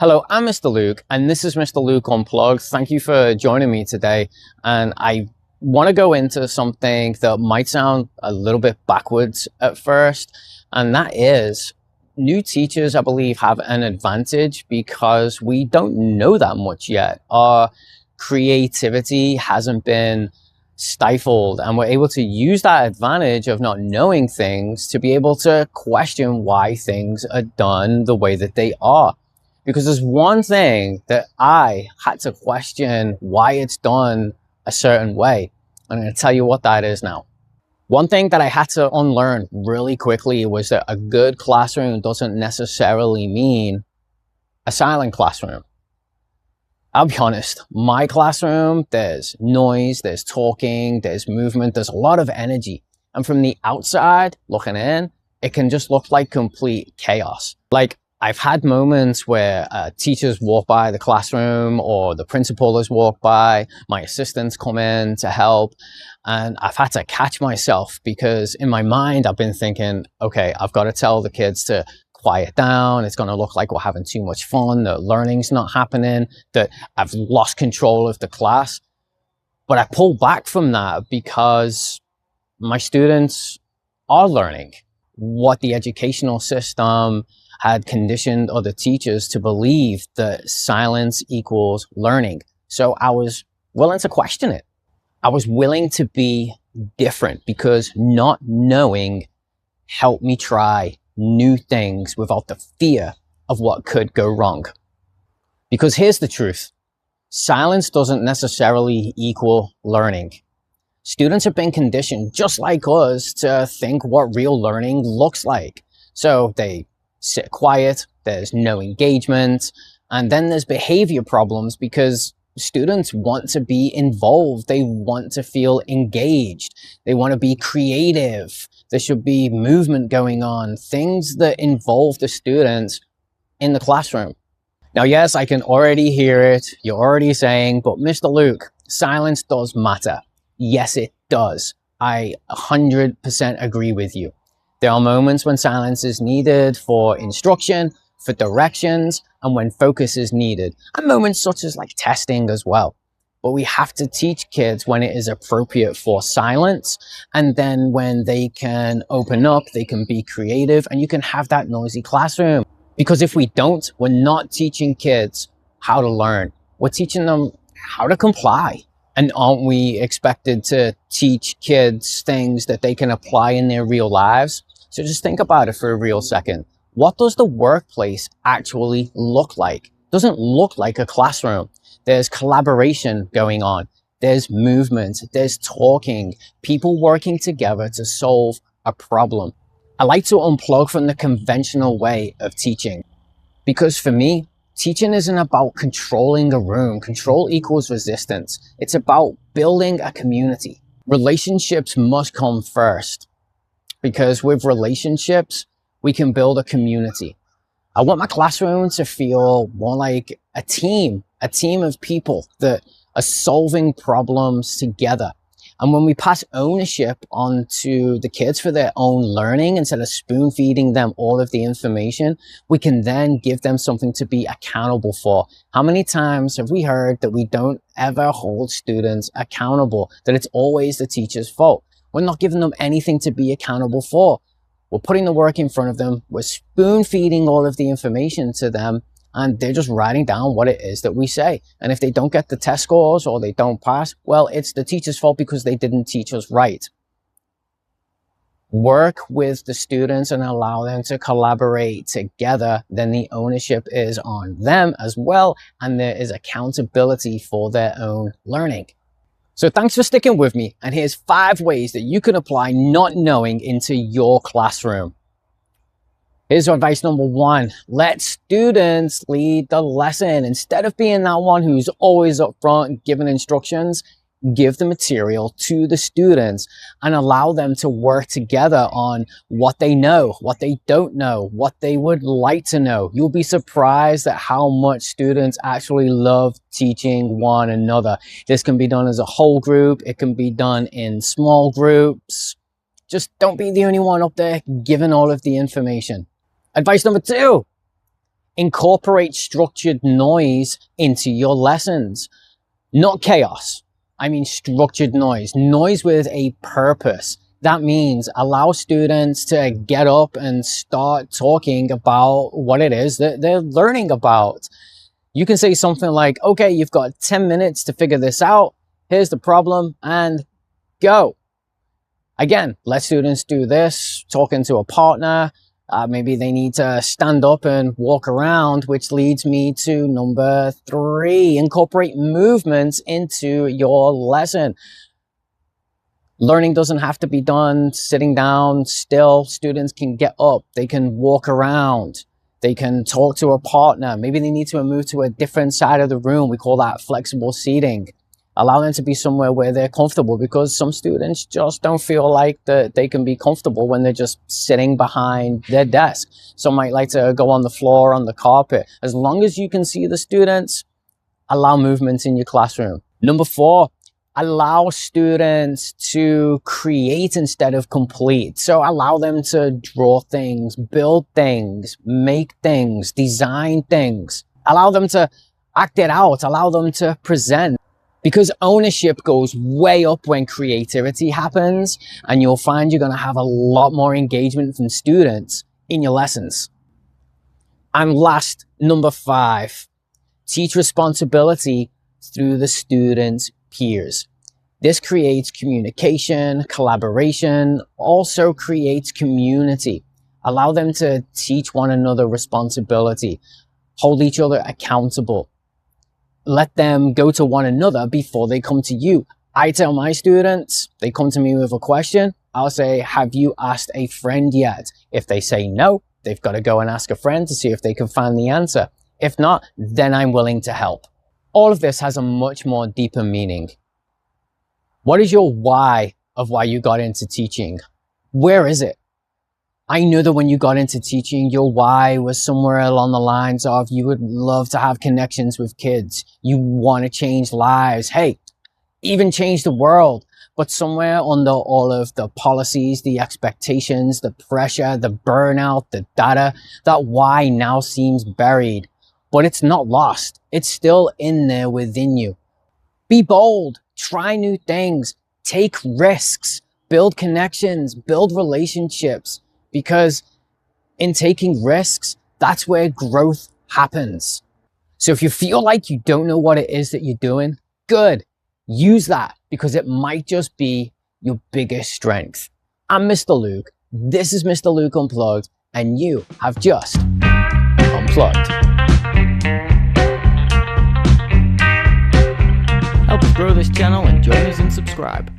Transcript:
Hello, I'm Mr. Luke, and this is Mr. Luke Unplugged. Thank you for joining me today. And I want to go into something that might sound a little bit backwards at first, and that is new teachers, I believe, have an advantage because we don't know that much yet. Our creativity hasn't been stifled, and we're able to use that advantage of not knowing things to be able to question why things are done the way that they are. Because there's one thing that I had to question why it's done a certain way. I'm going to tell you what that is now. One thing that I had to unlearn really quickly was that a good classroom doesn't necessarily mean a silent classroom. I'll be honest, my classroom, there's noise, there's talking, there's movement, there's a lot of energy. And from the outside looking in, it can just look like complete chaos. Like, I've had moments where teachers walk by the classroom or the principal has walked by, my assistants come in to help, and I've had to catch myself because in my mind, I've been thinking, okay, I've got to tell the kids to quiet down. It's going to look like we're having too much fun, that learning's not happening, that I've lost control of the class. But I pull back from that because my students are learning. What the educational system had conditioned other teachers to believe that silence equals learning. So I was willing to question it. I was willing to be different because not knowing helped me try new things without the fear of what could go wrong. Because here's the truth. Silence doesn't necessarily equal learning. Students have been conditioned, just like us, to think what real learning looks like. So they sit quiet, there's no engagement, and then there's behavior problems because students want to be involved. They want to feel engaged. They want to be creative. There should be movement going on, things that involve the students in the classroom. Now, yes, I can already hear it. You're already saying, but Mr. Luke, silence does matter. Yes, it does. I 100% agree with you. There are moments when silence is needed for instruction, for directions, and when focus is needed, and moments such as like testing as well. But we have to teach kids when it is appropriate for silence, and then when they can open up, they can be creative, and you can have that noisy classroom. Because if we don't, we're not teaching kids how to learn. We're teaching them how to comply. And aren't we expected to teach kids things that they can apply in their real lives? So just think about it for a real second. What does the workplace actually look like? It doesn't look like a classroom. There's collaboration going on. There's movement. There's talking. People working together to solve a problem. I like to unplug from the conventional way of teaching because for me, teaching isn't about controlling a room. Control equals resistance. It's about building a community. Relationships must come first because with relationships, we can build a community. I want my classroom to feel more like a team of people that are solving problems together. And when we pass ownership onto the kids for their own learning, instead of spoon feeding them all of the information, we can then give them something to be accountable for. How many times have we heard that we don't ever hold students accountable, that it's always the teacher's fault? We're not giving them anything to be accountable for. We're putting the work in front of them. We're spoon feeding all of the information to them, and they're just writing down what it is that we say. And if they don't get the test scores or they don't pass, well, it's the teacher's fault because they didn't teach us right. Work with the students and allow them to collaborate together. Then the ownership is on them as well, and there is accountability for their own learning. So thanks for sticking with me. And here's 5 ways that you can apply not knowing into your classroom. Here's advice number 1. Let students lead the lesson. Instead of being that one who's always up front giving instructions, give the material to the students and allow them to work together on what they know, what they don't know, what they would like to know. You'll be surprised at how much students actually love teaching one another. This can be done as a whole group. It can be done in small groups. Just don't be the only one up there giving all of the information. Advice number 2, Incorporate structured noise into your lessons. Not chaos. I mean structured noise. Noise with a purpose. That means allow students to get up and start talking about what it is that they're learning about. You can say something like, okay, you've got 10 minutes to figure this out. Here's the problem, and go. Again, let students do this, talking to a partner. Maybe they need to stand up and walk around, which leads me to number 3. Incorporate movements into your lesson. Learning doesn't have to be done sitting down still. Students can get up. They can walk around. They can talk to a partner. Maybe they need to move to a different side of the room. We call that flexible seating. Allow them to be somewhere where they're comfortable, because some students just don't feel like that they can be comfortable when they're just sitting behind their desk. Some might like to go on the floor, on the carpet. As long as you can see the students, allow movement in your classroom. Number 4, allow students to create instead of complete. So allow them to draw things, build things, make things, design things. Allow them to act it out. Allow them to present. Because ownership goes way up when creativity happens, and you'll find you're going to have a lot more engagement from students in your lessons. And last, number 5, teach responsibility through the students' peers. This creates communication, collaboration, also creates community. Allow them to teach one another responsibility, hold each other accountable. Let them go to one another before they come to you. I tell my students, they come to me with a question, I'll say, have you asked a friend yet? If they say no, they've got to go and ask a friend to see if they can find the answer. If not, then I'm willing to help. All of this has a much more deeper meaning. What is your why of why you got into teaching? Where is it? I knew that when you got into teaching, your why was somewhere along the lines of you would love to have connections with kids. You want to change lives. Hey, even change the world. But somewhere under all of the policies, the expectations, the pressure, the burnout, the data, that why now seems buried. But it's not lost. It's still in there within you. Be bold. Try new things. Take risks. Build connections. Build relationships. Because in taking risks, that's where growth happens. So if you feel like you don't know what it is that you're doing, good. Use that, because it might just be your biggest strength. I'm Mr. Luke. This is Mr. Luke Unplugged, and you have just unplugged. Help us grow this channel and join us and subscribe.